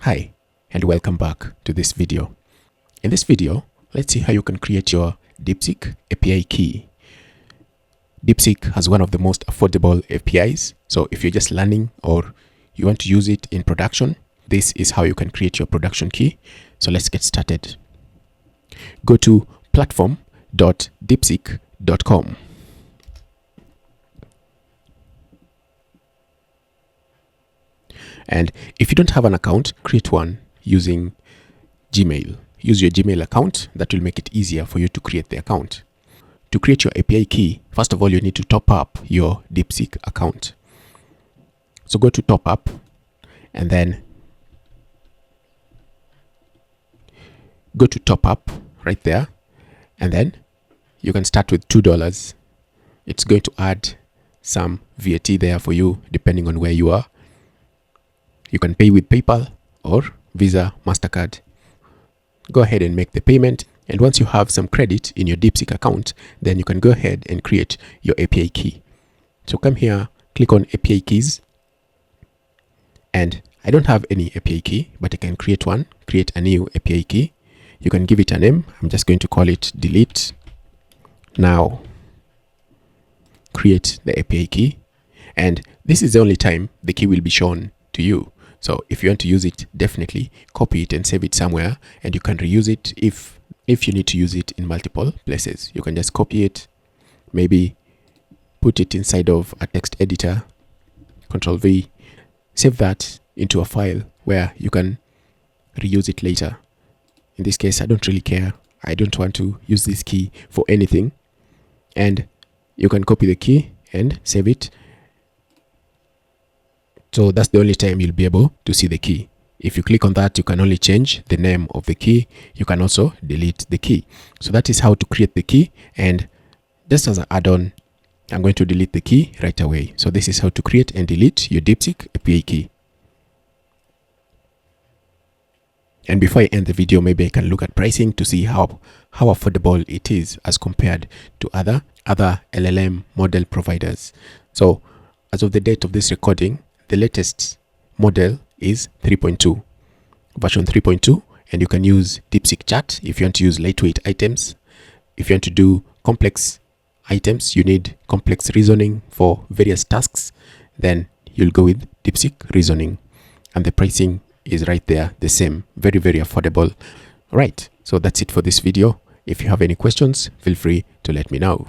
Hi, and welcome back to this video. In this video, let's see how you can create your DeepSeek API key. DeepSeek has one of the most affordable APIs. So if you're just learning or you want to use it in production, this is how you can create your production key. So let's get started. Go to platform.deepseek.com. And if you don't have an account, create one using Gmail. Use your Gmail account. That will make it easier for you to create the account. To create your API key, first of all, you need to top up your DeepSeek account. So go to top up and then go to top up right there. And then you can start with $2. It's going to add some VAT there for you, depending on where you are. You can pay with PayPal or Visa, MasterCard. Go ahead and make the payment. And once you have some credit in your DeepSeek account, then you can go ahead and create your API key. So come here, click on API keys. And I don't have any API key, but I can create one, create a new API key. You can give it a name. I'm just going to call it delete. Now, create the API key. And this is the only time the key will be shown to you. So if you want to use it, definitely copy it and save it somewhere, and you can reuse it if you need to use it in multiple places. You can just copy it, maybe put it inside of a text editor, Control V, save that into a file where you can reuse it later. In this case, I don't really care. I don't want to use this key for anything. And you can copy the key and save it. So that's the only time you'll be able to see the key. If you click on that, you can only change the name of the key. You can also delete the key. So that is how to create the key. And just as an add-on, I'm going to delete the key right away. So this is how to create and delete your DeepSeek API key. And before I end the video, maybe I can look at pricing to see how affordable it is as compared to other LLM model providers. So as of the date of this recording, the latest model is 3.2, version 3.2, and you can use DeepSeek Chat if you want to use lightweight items. If you want to do complex items, you need complex reasoning for various tasks, then you'll go with DeepSeek Reasoning. And the pricing is right there, the same, very, very affordable. Right, so that's it for this video. If you have any questions, feel free to let me know.